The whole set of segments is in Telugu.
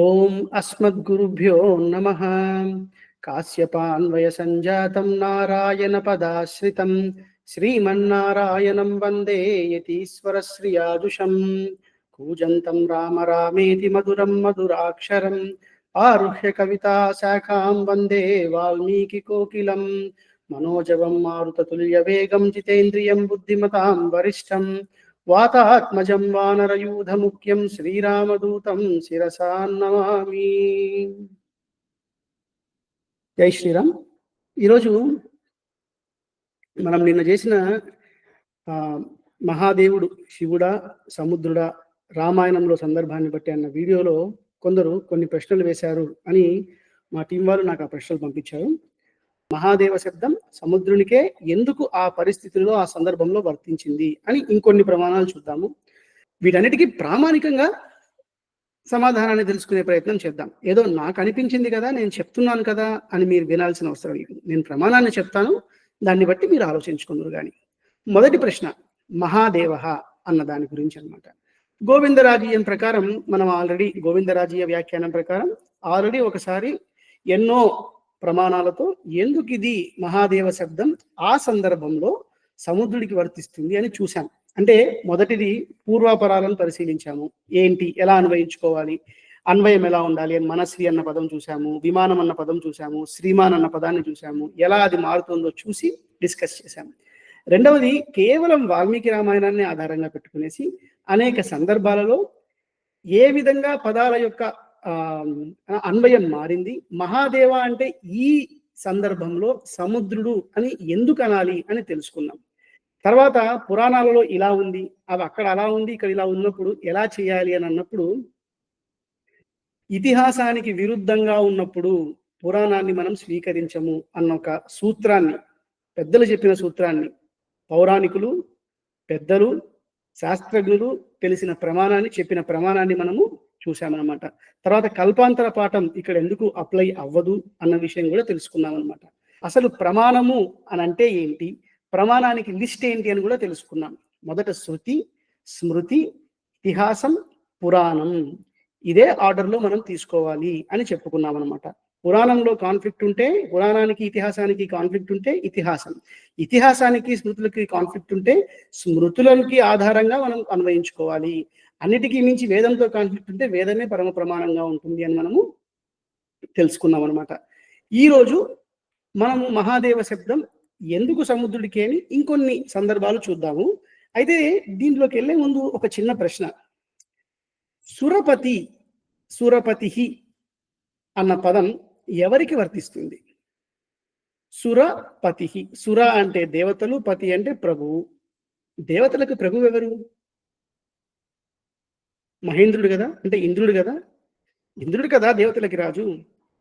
ఓం అస్మద్గురుభ్యో నమః. కాశ్యపాన్వయ సంజాతం నారాయణ పదాశ్రితం శ్రీమన్నారాయణం వందే యతీశ్వర శ్రియాజుషం. కూజంతం రామ రామేతి మధురం మధురాక్షరం ఆరుహ్య కవితా శాఖాం వందే వాల్మీకి కోకిలం. మనోజవం మారుతతుల్య వేగం జితేంద్రియం బుద్ధిమతాం వరిష్టం వాతాత్మజం వానరయూధముఖ్యం శ్రీరామదూతం శిరసా నమామి. జై శ్రీరామ్. ఈరోజు మనం నిన్న చేసిన మహాదేవుడు శివుడా సముద్రుడా రామాయణంలో సందర్భాన్ని బట్టి అన్న వీడియోలో కొందరు కొన్ని ప్రశ్నలు వేశారు అని మా టీం వాళ్ళు నాకు ఆ ప్రశ్నలు పంపించారు. మహాదేవ శబ్దం సముద్రునికే ఎందుకు ఆ పరిస్థితుల్లో ఆ సందర్భంలో వర్తించింది అని ఇంకొన్ని ప్రమాణాలు చూద్దాము. వీటన్నిటికీ ప్రామాణికంగా సమాధానాన్ని తెలుసుకునే ప్రయత్నం చేద్దాం. ఏదో నాకు అనిపించింది కదా, నేను చెప్తున్నాను కదా అని మీరు వినాల్సిన అవసరం లేదు. నేను ప్రమాణాన్ని చెప్తాను, దాన్ని బట్టి మీరు ఆలోచించుకుందరు. కానీ మొదటి ప్రశ్న మహాదేవ అన్న దాని గురించి అనమాట. గోవిందరాజీయం ప్రకారం మనం ఆల్రెడీ గోవిందరాజీయ వ్యాఖ్యానం ప్రకారం ఆల్రెడీ ఒకసారి ఎన్నో ప్రమాణాలతో ఎందుకు ఇది మహాదేవ శబ్దం ఆ సందర్భంలో సముద్రుడికి వర్తిస్తుంది అని చూశాం. అంటే మొదటిది పూర్వాపరాలను పరిశీలించాము. ఏంటి, ఎలా అన్వయించుకోవాలి, అన్వయం ఎలా ఉండాలి అని మనశ్రీ అన్న పదం చూసాము, విమానం అన్న పదం చూసాము, శ్రీమాన్ అన్న పదాన్ని చూసాము, ఎలా అది మారుతుందో చూసి డిస్కస్ చేశాము. రెండవది కేవలం వాల్మీకి రామాయణాన్ని ఆధారంగా పెట్టుకునేసి అనేక సందర్భాలలో ఏ విధంగా పదాల యొక్క అన్వయం మారింది, మహాదేవ అంటే ఈ సందర్భంలో సముద్రుడు అని ఎందుకు అనాలి అని తెలుసుకున్నాం. తర్వాత పురాణాలలో ఇలా ఉంది, అవి అక్కడ అలా ఉంది, ఇక్కడ ఇలా ఉన్నప్పుడు ఎలా చేయాలి అని అన్నప్పుడు ఇతిహాసానికి విరుద్ధంగా ఉన్నప్పుడు పురాణాన్ని మనం స్వీకరించము అన్న ఒక సూత్రాన్ని, పెద్దలు చెప్పిన సూత్రాన్ని, పౌరాణికులు పెద్దలు శాస్త్రజ్ఞులు తెలిసిన ప్రమాణాన్ని చెప్పిన ప్రమాణాన్ని మనము చూసామన్నమాట. తర్వాత కల్పాంతర పాఠం ఇక్కడ ఎందుకు అప్లై అవ్వదు అన్న విషయం కూడా తెలుసుకున్నాం అనమాట. అసలు ప్రమాణము అని అంటే ఏంటి, ప్రమాణానికి లిస్ట్ ఏంటి అని కూడా తెలుసుకున్నాం. మొదట శృతి, స్మృతి, ఇతిహాసం, పురాణం, ఇదే ఆర్డర్లో మనం తీసుకోవాలి అని చెప్పుకున్నాం అనమాట. పురాణంలో కాన్ఫ్లిక్ట్ ఉంటే పురాణానికి ఇతిహాసానికి కాన్ఫ్లిక్ట్ ఉంటే ఇతిహాసం, ఇతిహాసానికి స్మృతులకి కాన్ఫ్లిక్ట్ ఉంటే స్మృతులకి ఆధారంగా మనం అన్వయించుకోవాలి. అన్నిటికీ మించి వేదంతో కాన్ఫ్లిక్ట్ ఉంటే వేదమే పరమ ప్రమాణంగా ఉంటుంది అని మనము తెలుసుకున్నాం అనమాట. ఈరోజు మనము మహాదేవ శబ్దం ఎందుకు సముద్రుడికి అని ఇంకొన్ని సందర్భాలు చూద్దాము. అయితే దీంట్లోకి వెళ్ళే ముందు ఒక చిన్న ప్రశ్న. సురపతి, సురపతి అన్న పదం ఎవరికి వర్తిస్తుంది? సురపతి, సుర అంటే దేవతలు, పతి అంటే ప్రభువు. దేవతలకు ప్రభువు ఎవరు? మహేంద్రుడు కదా, అంటే ఇంద్రుడు కదా. ఇంద్రుడు కదా దేవతలకి రాజు.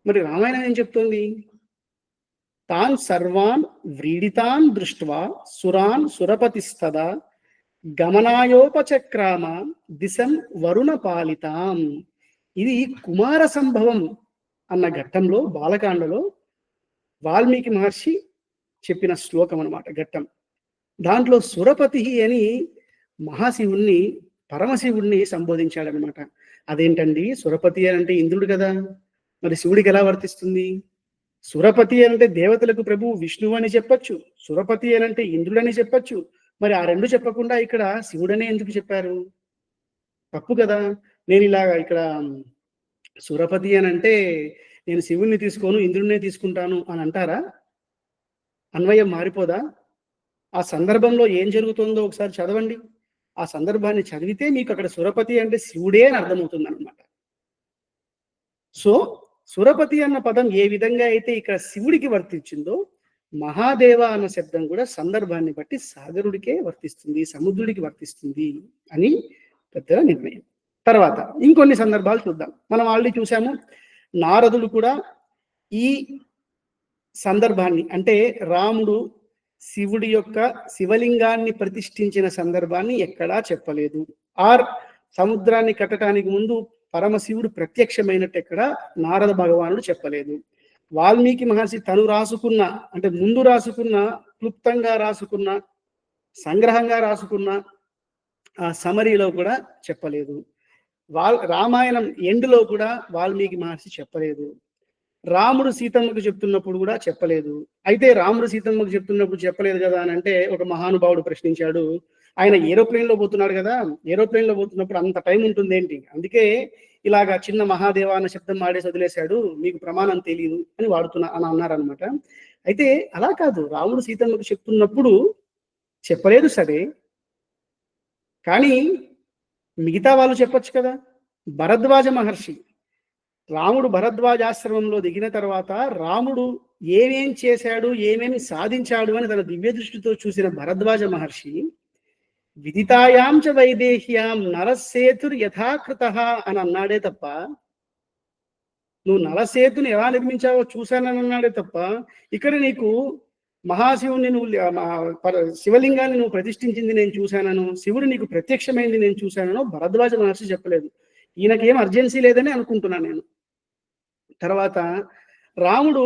మరి రామాయణం ఏం చెప్తోంది? తాన్ సర్వాన్ వ్రీడితాన్ దృష్ట్వా సురాన్ సురపతిస్తదా గమనాయోపచక్రామ దిశం వరుణ పాలితాం. ఇది కుమార సంభవం అన్న ఘట్టంలో, బాలకాండలో వాల్మీకి మహర్షి చెప్పిన శ్లోకం అనమాట, ఘట్టం. దాంట్లో సురపతి అని మహాశివుణ్ణి, పరమశివుణ్ణి సంబోధించాడనమాట. అదేంటండి, సురపతి అని అంటే ఇంద్రుడు కదా, మరి శివుడికి ఎలా వర్తిస్తుంది? సురపతి అని అంటే దేవతలకు ప్రభువు విష్ణువు అని చెప్పచ్చు, సురపతి అని అంటే ఇంద్రుడని చెప్పచ్చు. మరి ఆ రెండు చెప్పకుండా ఇక్కడ శివుడనే ఎందుకు చెప్పారు? తప్పు కదా. నేను ఇలాగా ఇక్కడ సురపతి అని అంటే నేను శివుణ్ణి తీసుకోను ఇంద్రుడినే తీసుకుంటాను అని అంటారా? అన్వయం మారిపోదా? ఆ సందర్భంలో ఏం జరుగుతుందో ఒకసారి చదవండి. ఆ సందర్భాన్ని చదివితే మీకు అక్కడ సురపతి అంటే శివుడే అని అర్థమవుతుంది అనమాట. సో సురపతి అన్న పదం ఏ విధంగా అయితే ఇక్కడ శివుడికి వర్తించిందో, మహాదేవ అన్న శబ్దం కూడా సందర్భాన్ని బట్టి సాగరుడికే వర్తిస్తుంది, సముద్రుడికి వర్తిస్తుంది అని పెద్దగా నిర్ణయం. తర్వాత ఇంకొన్ని సందర్భాలు చూద్దాం. మనం ఆల్రెడీ చూసాము, నారదులు కూడా ఈ సందర్భాన్ని, అంటే రాముడు శివుడి యొక్క శివలింగాన్ని ప్రతిష్ఠించిన సందర్భాన్ని ఎక్కడా చెప్పలేదు. సముద్రాన్ని కట్టడానికి ముందు పరమశివుడు ప్రత్యక్షమైనట్టు ఎక్కడ నారద భగవానుడు చెప్పలేదు. వాల్మీకి మహర్షి తను రాసుకున్న, అంటే ముందు రాసుకున్న, క్లుప్తంగా రాసుకున్న, సంగ్రహంగా రాసుకున్న ఆ సమరీలో కూడా చెప్పలేదు. రామాయణం ఎండ్‌లో కూడా వాల్మీకి మహర్షి చెప్పలేదు. రాముడు సీతమ్మకు చెప్తున్నప్పుడు కూడా చెప్పలేదు. అయితే రాముడు సీతమ్మకు చెప్తున్నప్పుడు చెప్పలేదు గదా! అనంటే ఒక మహానుభావుడు ప్రశ్నించాడు. ఆయన ఏరోప్లేన్‌లో పోతున్నాడు గదా! ఏరోప్లేన్‌లో పోతున్నప్పుడు అంత టైం ఉంటుందేంటి? అందుకే ఇలాగా చిన్న మహాదేవ అన్న శబ్దం వాడేసి వదిలేశాడు. మీకు ప్రమాణం తెలీదు అని అన్నారనమాట. అయితే అలా కాదు. రాముడు సీతమ్మకు చెప్తున్నప్పుడు చెప్పలేదు సరే. కానీ మిగతా వాళ్ళు చెప్పొచ్చు కదా! భరద్వాజ మహర్షి రాముడు భరద్వాజాశ్రమంలో దిగిన తర్వాత రాముడు ఏమేం చేశాడు, ఏమేమి సాధించాడు అని తన దివ్య దృష్టితో చూసిన భరద్వాజ మహర్షి విదితాయాం చ వైదేహ్యాం నరసేతుర్ యథాకృతః అని అన్నాడే తప్ప, నువ్వు నరసేతుని ఎలా నిర్మించావో చూశానని అన్నాడే తప్ప, ఇక్కడ నీకు మహాశివుని శివలింగాన్ని నువ్వు ప్రతిష్ఠించింది నేను చూశానను, శివుడు నీకు ప్రత్యక్షమైంది నేను చూశానను భరద్వాజ మహర్షి చెప్పలేదు. ఈయనకేం అర్జెన్సీ లేదని అనుకుంటున్నాను నేను. తర్వాత రాముడు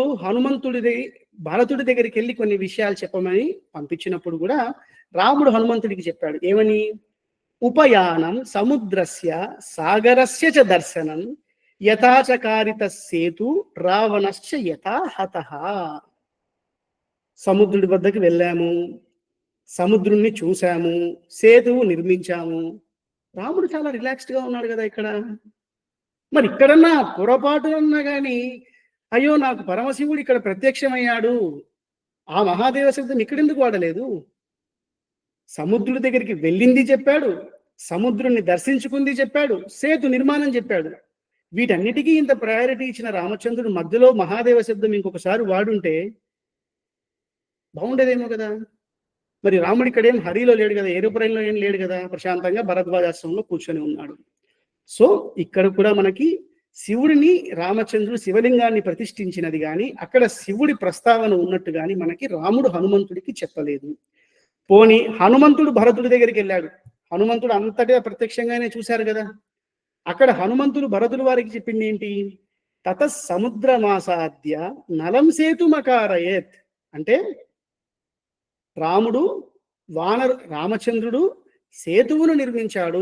భరతుడి దగ్గరికి వెళ్ళి కొన్ని విషయాలు చెప్పమని పంపించినప్పుడు కూడా రాముడు హనుమంతుడికి చెప్పాడు. ఏమని? ఉపయానం సముద్రస్య సాగరస్య చ దర్శనం యథాచకారిత సేతు రావణశ్చ యథా హతః. సముద్రుడి వద్దకు వెళ్ళాము, సముద్రుణ్ణి చూశాము, సేతువు నిర్మించాము. రాముడు చాలా రిలాక్స్డ్గా ఉన్నాడు కదా ఇక్కడ. మరి ఇక్కడన్నా పొరపాటున్నా కానీ అయ్యో నాకు పరమశివుడు ఇక్కడ ప్రత్యక్షమయ్యాడు, ఆ మహాదేవ శబ్దం ఇక్కడెందుకు వాడలేదు? సముద్రుడి దగ్గరికి వెళ్ళింది చెప్పాడు, సముద్రుణ్ణి దర్శించుకుంది చెప్పాడు, సేతు నిర్మాణం చెప్పాడు. వీటన్నిటికీ ఇంత ప్రయారిటీ ఇచ్చిన రామచంద్రుడు మధ్యలో మహాదేవ శబ్దం ఇంకొకసారి వాడుంటే బాగుండేదేమో కదా. మరి రాముడు ఇక్కడేం హరిలో లేడు కదా, ఏరోప్లేన్లో ఏం లేడు కదా, ప్రశాంతంగా భరద్వాజాశ్రమంలో కూర్చొని ఉన్నాడు. సో ఇక్కడ కూడా మనకి శివుడిని రామచంద్రుడు శివలింగాన్ని ప్రతిష్ఠించినది కానీ అక్కడ శివుడి ప్రస్తావన ఉన్నట్టు కానీ మనకి రాముడు హనుమంతుడికి చెప్పలేదు. పోని హనుమంతుడు భరతుడి దగ్గరికి వెళ్ళాడు. హనుమంతుడు అంతటా ప్రత్యక్షంగానే చూశారు కదా. అక్కడ హనుమంతుడు భరతుడు వారికి చెప్పింది ఏంటి? తత సముద్రమాసాద్య నలం సేతుమకారయేత్. అంటే రామచంద్రుడు సేతువును నిర్మించాడు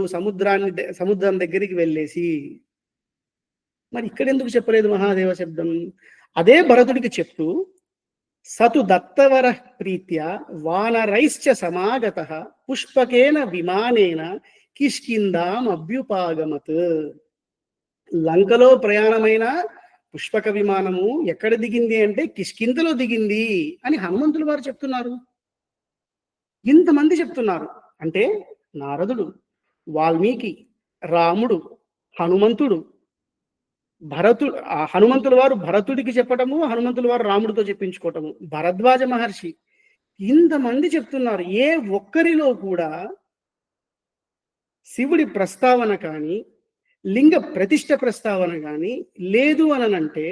సముద్రం దగ్గరికి వెళ్ళేసి. మరి ఇక్కడ ఎందుకు చెప్పలేదు మహాదేవ శబ్దం? అదే భరతుడికి చెప్తూ సతు దత్తవర ప్రీత్య వానరైశ్చ సమాగతః పుష్పకేన విమానేన కిష్కిందాం అభ్యుపాగమత్. లంకలో ప్రయాణమైన పుష్పక విమానము ఎక్కడ దిగింది అంటే కిష్కిందలో దిగింది అని హనుమంతుల వారు చెప్తున్నారు. ఇంతమంది చెప్తున్నారు అంటే నారదుడు, వాల్మీకి, రాముడు, హనుమంతుడు, హనుమంతుల వారు భరతుడికి చెప్పటము, హనుమంతుల వారు రాముడితో చెప్పించుకోవటము, భరద్వాజ మహర్షి, ఇంతమంది చెప్తున్నారు. ఏ ఒక్కరిలో కూడా శివుడి ప్రస్తావన కానీ లింగ ప్రతిష్ఠ ప్రస్తావన కానీ లేదు అనంటే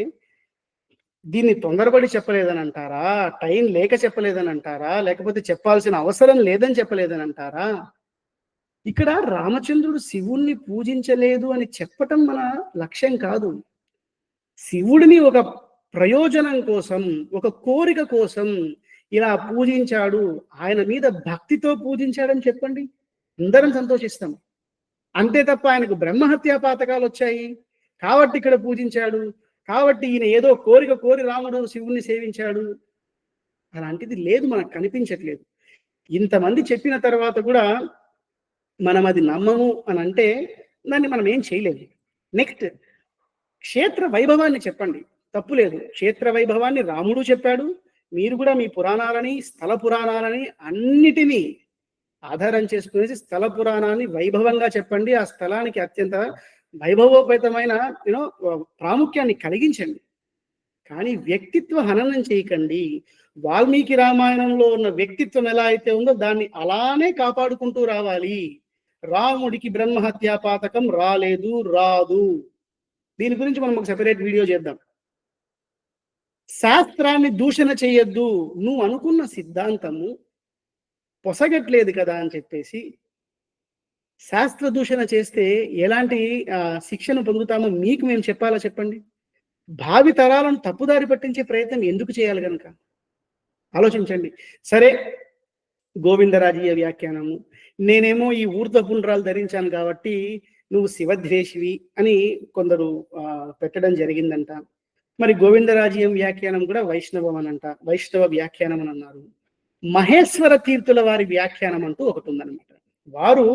దీన్ని తొందరపడి చెప్పలేదని అంటారా, టైం లేక చెప్పలేదని అంటారా, లేకపోతే చెప్పాల్సిన అవసరం లేదని చెప్పలేదని అంటారా? ఇక్కడ రామచంద్రుడు శివుణ్ణి పూజించలేదు అని చెప్పటం మన లక్ష్యం కాదు. శివుడిని ఒక ప్రయోజనం కోసం, ఒక కోరిక కోసం ఇలా పూజించాడు, ఆయన మీద భక్తితో పూజించాడని చెప్పండి, అందరం సంతోషిస్తాం. అంతే తప్ప ఆయనకు బ్రహ్మహత్యా పాతకాలు వచ్చాయి కాబట్టి ఇక్కడ పూజించాడు, కాబట్టి ఈయన ఏదో కోరిక కోరి రాముడు శివుణ్ణి సేవించాడు, అలాంటిది లేదు, మనకు కనిపించట్లేదు. ఇంతమంది చెప్పిన తర్వాత కూడా మనం అది నమ్మము అని అంటే దాన్ని మనం ఏం చేయలేము. నెక్స్ట్, క్షేత్ర వైభవాన్ని చెప్పండి, తప్పు లేదు. క్షేత్ర వైభవాన్ని రాముడు చెప్పాడు. మీరు కూడా మీ పురాణాలని, స్థల పురాణాలని అన్నిటినీ ఆధారం చేసుకునేసి స్థల పురాణాన్ని వైభవంగా చెప్పండి. ఆ స్థలానికి అత్యంత వైభవోపేతమైన ప్రాముఖ్యాన్ని కలిగించండి. కానీ వ్యక్తిత్వ హననం చేయకండి. వాల్మీకి రామాయణంలో ఉన్న వ్యక్తిత్వం ఎలా అయితే ఉందో దాన్ని అలానే కాపాడుకుంటూ రావాలి. రాముడికి బ్రహ్మహత్యా పాతకం రాలేదు, రాదు. దీని గురించి మనం ఒక సెపరేట్ వీడియో చేద్దాం. శాస్త్రాన్ని దూషణ చేయొద్దు, నువ్వు అనుకున్న సిద్ధాంతము పొసగట్లేదు కదా అని చెప్పేసి శాస్త్ర దూషణ చేస్తే ఎలాంటి శిక్షను పొందుతామో మీకు మేము చెప్పాలా చెప్పండి? భావి తరాలను తప్పుదారి పట్టించే ప్రయత్నం ఎందుకు చేయాలి కనుక ఆలోచించండి. సరే, గోవిందరాజీయ వ్యాఖ్యానము, నేనేమో ఈ ఊర్ధ్వ పుండ్రాలు ధరించాను కాబట్టి నువ్వు శివద్వేషివి అని కొందరు పెట్టడం జరిగిందంట. మరి గోవిందరాజీయం వ్యాఖ్యానం కూడా వైష్ణవం అనంట, వైష్ణవ వ్యాఖ్యానం అని అన్నారు. మహేశ్వర తీర్థుల వారి వ్యాఖ్యానం అంటూ ఒకటి ఉందన్నమాట. వారు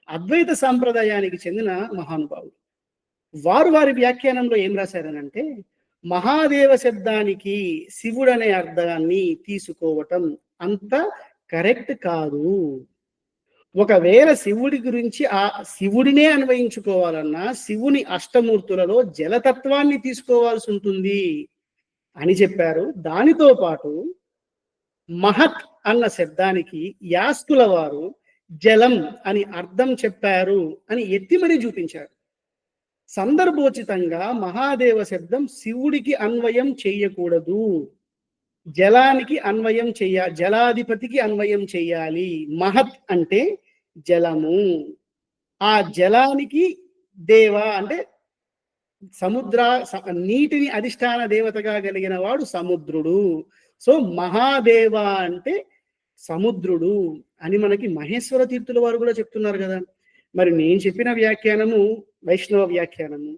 అద్వైత సాంప్రదాయానికి చెందిన మహానుభావులు. వారు వారి వ్యాఖ్యానంలో ఏం రాశారనంటే, మహాదేవ శబ్దానికి శివుడనే అర్థాన్ని తీసుకోవటం అంత కరెక్ట్ కాదు. ఒకవేళ శివుడి గురించి ఆ శివుడినే అన్వయించుకోవాలన్నా శివుని అష్టమూర్తులలో జలతత్వాన్ని తీసుకోవాల్సి ఉంటుంది అని చెప్పారు. దానితో పాటు మహత్ అన్న శబ్దానికి యాస్కుల వారు జలం అని అర్థం చెప్పారు అని ఎత్తి మరీ చూపించారు. సందర్భోచితంగా మహాదేవ శబ్దం శివుడికి అన్వయం చేయకూడదు, జలానికి అన్వయం జలాధిపతికి అన్వయం చేయాలి. మహత్ అంటే జలము, ఆ జలానికి దేవ అంటే నీటిని అధిష్టాన దేవతగా కలిగిన వాడు సముద్రుడు. సో మహాదేవ అంటే సముద్రుడు అని మనకి మహేశ్వర తీర్థుల వారు కూడా చెప్తున్నారు కదా. మరి నేను చెప్పిన వ్యాఖ్యానము వైష్ణవ వ్యాఖ్యానము,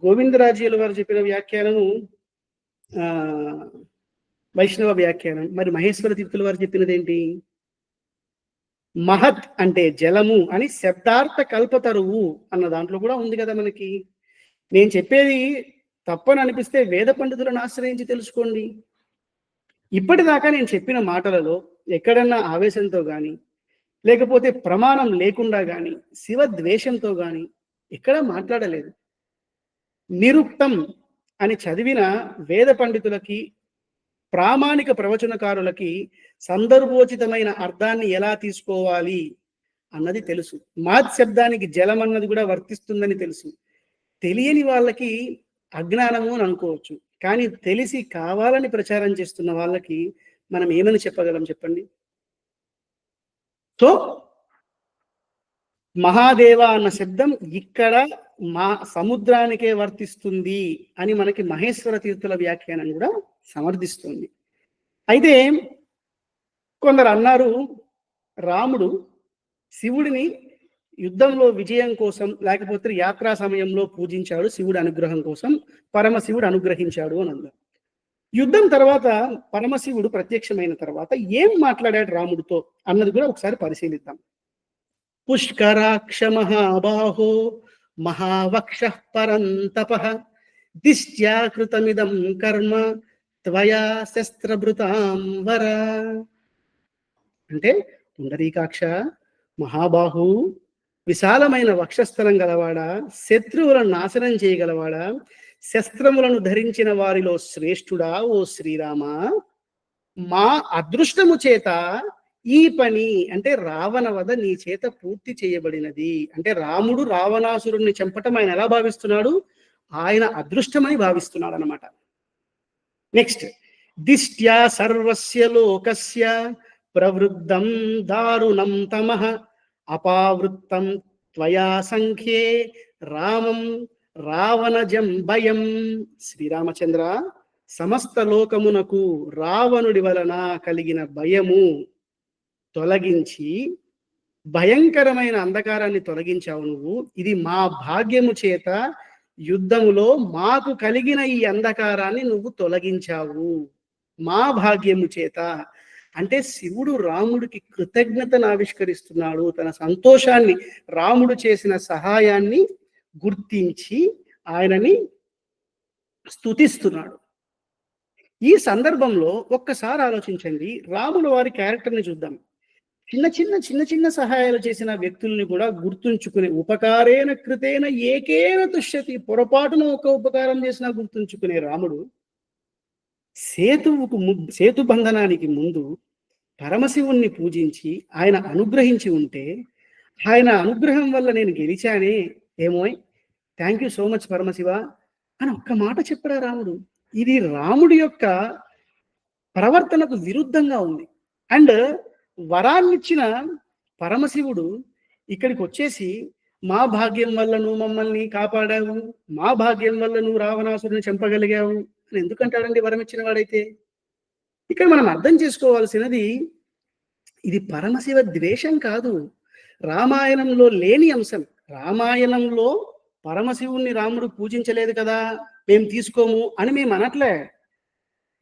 గోవిందరాజీయుల వారు చెప్పిన వ్యాఖ్యానము వైష్ణవ వ్యాఖ్యానం. మరి మహేశ్వర తీర్థుల వారు చెప్పినది ఏంటి? మహత్ అంటే జలము అని శబ్దార్థ కల్పతరువు అన్న దాంట్లో కూడా ఉంది కదా మనకి. నేను చెప్పేది తప్పని అనిపిస్తే వేద పండితులను ఆశ్రయించి తెలుసుకోండి. ఇప్పటిదాకా నేను చెప్పిన మాటలలో ఎక్కడన్నా ఆవేశంతో కానీ లేకపోతే ప్రమాణం లేకుండా కానీ శివద్వేషంతో కానీ ఎక్కడా మాట్లాడలేదు. నిరుక్తం అని చదివిన వేద పండితులకి, ప్రామాణిక ప్రవచనకారులకి సందర్భోచితమైన అర్థాన్ని ఎలా తీసుకోవాలి అన్నది తెలుసు. మాత్ శబ్దానికి జలం అన్నది కూడా వర్తిస్తుందని తెలుసు. తెలియని వాళ్ళకి అజ్ఞానము అని అనుకోవచ్చు, కానీ తెలిసి కావాలని ప్రచారం చేస్తున్న వాళ్ళకి మనం ఏమని చెప్పగలం చెప్పండి? సో మహాదేవ అన్న శబ్దం ఇక్కడ మా సముద్రానికే వర్తిస్తుంది అని మనకి మహేశ్వర తీర్థుల వ్యాఖ్యానం కూడా సమర్థిస్తుంది. అయితే కొందరు అన్నారు, రాముడు శివుడిని యుద్ధంలో విజయం కోసం లేకపోతే యాత్రా సమయంలో పూజించాడు, శివుడి అనుగ్రహం కోసం పరమశివుడు అనుగ్రహించాడు అని అన్నారు. యుద్ధం తర్వాత పరమశివుడు ప్రత్యక్షమైన తర్వాత ఏం మాట్లాడాడు రాముడితో అన్నది కూడా ఒకసారి పరిశీలిద్దాం. పుష్కరాక్ష మహాబాహో మహావక్ష పరంతప దిష్ట్యా కృతమిదం కర్మ త్వయా శస్త్రభృతాం వర. అంటే పుండరీకాక్ష, మహాబాహు, విశాలమైన వక్షస్థలం గలవాడా, శత్రువులను నాశనం చేయగలవాడా, శస్త్రములను ధరించిన వారిలో శ్రేష్ఠుడా ఓ శ్రీరామ, మా అదృష్టము చేత ఈ పని అంటే రావణ వధ నీ చేత పూర్తి చేయబడినది. అంటే రాముడు రావణాసురుణ్ణి చంపటం ఆయన ఎలా భావిస్తున్నాడు? ఆయన అదృష్టమని భావిస్తున్నాడు అనమాట. నెక్స్ట్, దిష్ట్యా సర్వస్య లోకస్య ప్రవృద్ధం దారుణం తమః అపావృత్తం త్వయా సంఖ్యే రామం రావణజం భయం. శ్రీరామచంద్ర, సమస్త లోకమునకు రావణుడి వలన కలిగిన భయము తొలగించి భయంకరమైన అంధకారాన్ని తొలగించావు నువ్వు. ఇది మా భాగ్యము చేత యుద్ధములో మాకు కలిగిన ఈ అంధకారాన్ని నువ్వు తొలగించావు, మా భాగ్యము చేత. అంటే శివుడు రాముడికి కృతజ్ఞతను ఆవిష్కరిస్తున్నాడు, తన సంతోషాన్ని, రాముడు చేసిన సహాయాన్ని గుర్తించి ఆయనని స్తుతిస్తున్నాడు. ఈ సందర్భంలో ఒక్కసారి ఆలోచించండి, రాముల వారి క్యారెక్టర్ని చూద్దాం. చిన్న చిన్న సహాయాలు చేసిన వ్యక్తుల్ని కూడా గుర్తుంచుకునే, ఉపకారేణ కృతేన ఏకేన తుష్యతి, పొరపాటున ఒక ఉపకారం చేసినా గుర్తుంచుకునే రాముడు సేతు బంధనానికి ముందు పరమశివుణ్ణి పూజించి ఆయన అనుగ్రహించి ఉంటే, ఆయన అనుగ్రహం వల్ల నేను గెలిచానే, ఏమో thank you so much Paramashiva అని ఒక్క మాట చెప్పడా రాముడు? ఇది రాముడి యొక్క ప్రవర్తనకు విరుద్ధంగా ఉంది. అండ్ వరాన్నిచ్చిన పరమశివుడు ఇక్కడికి వచ్చేసి మా భాగ్యం వల్ల నువ్వు మమ్మల్ని కాపాడావు, మా భాగ్యం వల్ల నువ్వు రావణాసురుని చంపగలిగావు అని ఎందుకంటాడండి వరం ఇచ్చిన వాడైతే? ఇక్కడ మనం అర్థం చేసుకోవాల్సినది, ఇది పరమశివ ద్వేషం కాదు, రామాయణంలో లేని అంశం. రామాయణంలో పరమశివుణ్ణి రాముడు పూజించలేదు కదా, మేము తీసుకోము అని మేము అనట్లే.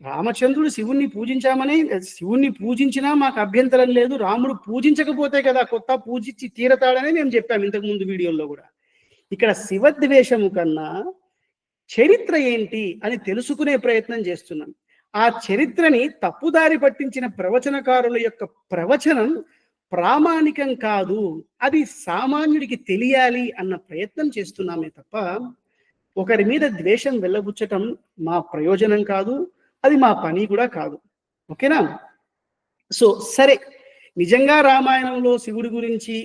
రామచంద్రుడు శివుణ్ణి పూజించామని, శివుణ్ణి పూజించినా మాకు అభ్యంతరం లేదు, రాముడు పూజించకపోతే కదా కొత్త పూజించి తీరతాడని మేము చెప్పాము ఇంతకు ముందు వీడియోలో కూడా. ఇక్కడ శివద్వేషము కన్నా చరిత్ర ఏంటి అని తెలుసుకునే ప్రయత్నం చేస్తున్నాం. ఆ చరిత్రని తప్పుదారి పట్టించిన ప్రవచనకారుల యొక్క ప్రవచనం ప్రామాణికం కాదు, అది సామాన్యుడికి తెలియాలి అన్న ప్రయత్నం చేస్తున్నామే తప్ప ఒకరి మీద ద్వేషం వెళ్ళబుచ్చటం మా ప్రయోజనం కాదు, అది మా పని కూడా కాదు. ఓకేనా? సో సరే, నిజంగా రామాయణంలో శివుడి గురించి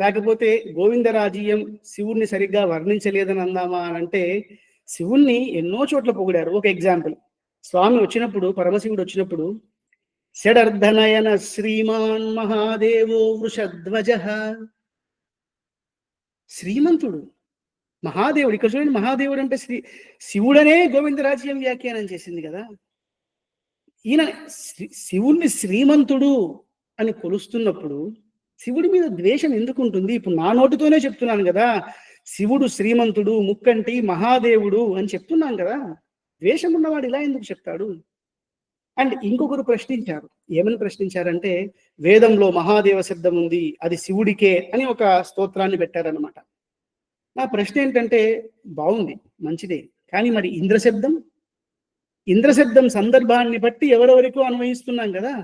లేకపోతే గోవిందరాజీయం శివుణ్ణి సరిగ్గా వర్ణించలేదని అందామా అని అంటే, శివుణ్ణి ఎన్నో చోట్ల పొగిడారు. ఒక ఎగ్జాంపుల్, స్వామి వచ్చినప్పుడు, పరమశివుడు వచ్చినప్పుడు, షడర్ధనయన శ్రీమాన్ మహాదేవో వృషధ్వజ, శ్రీమంతుడు మహాదేవుడు. ఇక్కడ చూడండి, మహాదేవుడు అంటే శివుడనే గోవిందరాజ్యం వ్యాఖ్యానం చేసింది కదా. ఈయన శివుణ్ణి శ్రీమంతుడు అని కొలుస్తున్నప్పుడు శివుడి మీద ద్వేషం ఎందుకు ఉంటుంది? ఇప్పుడు నా నోటితోనే చెప్తున్నాను కదా, శివుడు శ్రీమంతుడు, ముక్కంటి, మహాదేవుడు అని చెప్తున్నాను కదా, ద్వేషం ఉన్నవాడు ఇలా ఎందుకు చెప్తాడు? అండ్ ఇంకొకరు ప్రశ్నించారు. ఏమని ప్రశ్నించారంటే, వేదంలో మహాదేవ శబ్దం ఉంది, అది శివుడికే అని ఒక స్తోత్రాన్ని పెట్టారనమాట. నా ప్రశ్న ఏంటంటే, బాగుంది, మంచిదే, కానీ మరి ఇంద్రశబ్దం, ఇంద్రశబ్దం సందర్భాన్ని బట్టి ఎవరెవరికో అన్వయిస్తున్నాం కదా.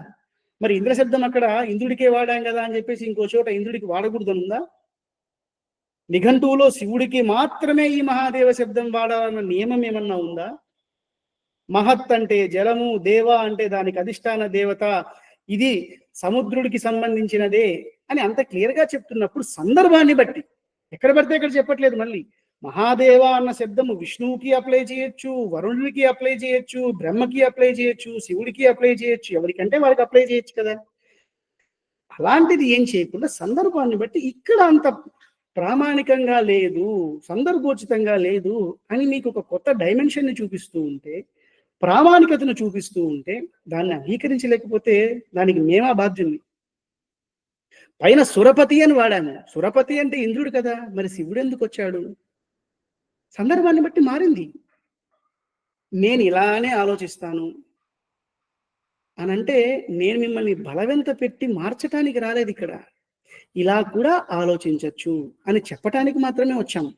మరి ఇంద్రశబ్దం అక్కడ ఇంద్రుడికే వాడాం కదా అని చెప్పేసి ఇంకో చోట ఇంద్రుడికి వాడకూడదనుందా? నిఘంటువులో శివుడికి మాత్రమే ఈ మహాదేవ శబ్దం వాడాలన్న నియమం ఏమన్నా ఉందా? మహత్ అంటే జలము, దేవ అంటే దానికి అధిష్టాన దేవత, ఇది సముద్రుడికి సంబంధించినదే అని అంత క్లియర్గా చెప్తున్నప్పుడు సందర్భాన్ని బట్టి, ఎక్కడ పడితే ఎక్కడ చెప్పట్లేదు. మళ్ళీ మహాదేవ అన్న శబ్దము విష్ణువుకి అప్లై చేయొచ్చు, వరుణుడికి అప్లై చేయొచ్చు, బ్రహ్మకి అప్లై చేయొచ్చు, శివుడికి అప్లై చేయొచ్చు, ఎవరికంటే వారికి అప్లై చేయొచ్చు కదా. అలాంటిది ఏం చేయకుండా సందర్భాన్ని బట్టి ఇక్కడ అంత ప్రామాణికంగా లేదు, సందర్భోచితంగా లేదు అని మీకు ఒక కొత్త డైమెన్షన్ని చూపిస్తూ ఉంటే, ప్రామాణికతను చూపిస్తూ ఉంటే, దాన్ని అంగీకరించలేకపోతే దానికి మేమా బాధ్యుల్ని? పైన సురపతి అని వాడాము, సురపతి అంటే ఇంద్రుడు కదా, మరి శివుడు ఎందుకు వచ్చాడు? సందర్భాన్ని బట్టి మారింది. నేను ఇలానే ఆలోచిస్తాను అనంటే నేను మిమ్మల్ని బలవంత పెట్టి మార్చటానికి రాలేదు ఇక్కడ. ఇలా కూడా ఆలోచించవచ్చు అని చెప్పటానికి మాత్రమే వచ్చాము.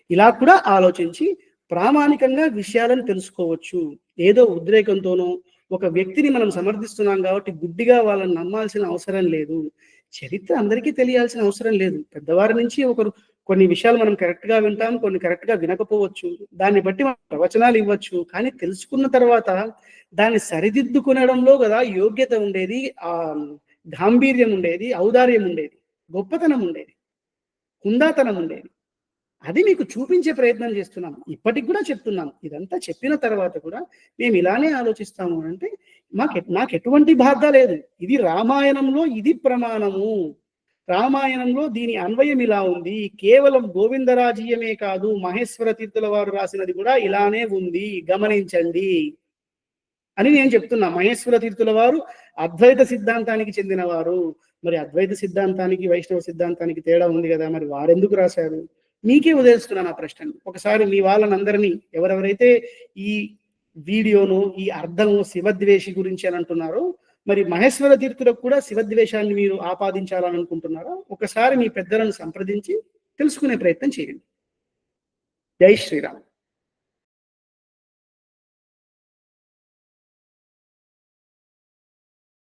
ఇలా కూడా ఆలోచించి ప్రామాణికంగా విషయాలను తెలుసుకోవచ్చు. ఏదో ఉద్రేకంతోనో ఒక వ్యక్తిని మనం సమర్థిస్తున్నాం కాబట్టి గుడ్డిగా వాళ్ళని నమ్మాల్సిన అవసరం లేదు. చరిత్ర అందరికీ తెలియాల్సిన అవసరం లేదు. పెద్దవారి నుంచి ఒకరు కొన్ని విషయాలు మనం కరెక్ట్గా వింటాం, కొన్ని కరెక్ట్గా వినకపోవచ్చు. దాన్ని బట్టి మనం ప్రవచనాలు ఇవ్వచ్చు. కానీ తెలుసుకున్న తర్వాత దాన్ని సరిదిద్దుకునడంలో కదా యోగ్యత ఉండేది, ఆ గాంభీర్యం ఉండేది, ఔదార్యం ఉండేది, గొప్పతనం ఉండేది, హుందాతనం ఉండేది. అది మీకు చూపించే ప్రయత్నం చేస్తున్నాం. ఇప్పటికి కూడా చెప్తున్నాం. ఇదంతా చెప్పిన తర్వాత కూడా మేము ఇలానే ఆలోచిస్తాము అంటే నాకు ఎటువంటి బాధ లేదు. ఇది రామాయణంలో ఇది ప్రమాణము. రామాయణంలో దీని అన్వయం ఇలా ఉంది. కేవలం గోవిందరాజీయమే కాదు, మహేశ్వర తీర్థుల వారు రాసినది కూడా ఇలానే ఉంది, గమనించండి అని నేను చెప్తున్నా. మహేశ్వర తీర్థుల వారు అద్వైత సిద్ధాంతానికి చెందినవారు. మరి అద్వైత సిద్ధాంతానికి వైష్ణవ సిద్ధాంతానికి తేడా ఉంది కదా, మరి వారెందుకు రాశారు? మీకే ఉదయిస్తున్నాను ఆ ప్రశ్నను. ఒకసారి మీ వాళ్ళనందరినీ, ఎవరెవరైతే ఈ వీడియోను, ఈ అర్థము శివద్వేషి గురించి అని అంటున్నారో, మరి మహేశ్వర తీర్థులకు కూడా శివద్వేషాన్ని మీరు ఆపాదించాలని అనుకుంటున్నారా? ఒకసారి మీ పెద్దలను సంప్రదించి తెలుసుకునే ప్రయత్నం చేయండి. జై శ్రీరామ్.